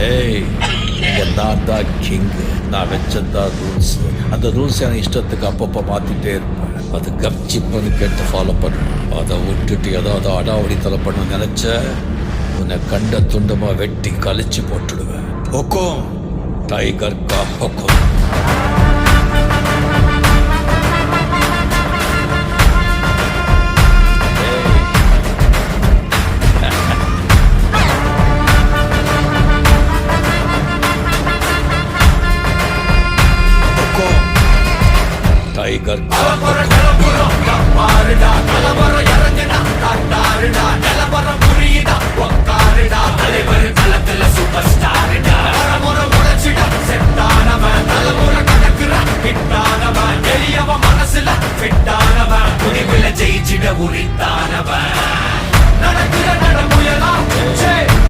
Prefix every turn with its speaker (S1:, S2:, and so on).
S1: ஏய், இங்க நான் தான் கிங்கு. நான் வச்சதான் ரூல்ஸ். அந்த ரூல்ஸ் என் இஷ்டத்துக்கு அப்பப்போ மாத்திட்டே இருப்பேன். அது கப்சிப்புன்னு கேட்டு ஃபாலோ பண்ணுவேன். அதை விட்டுட்டு ஏதாவது அடாவடித்தலை பண்ண நினைச்ச உன்னை கண்ட துண்டமா வெட்டி கழிச்சு போட்டுடுவேன். ஹொக்கும், டைகர் கா ஹொக்கும். टाइगर का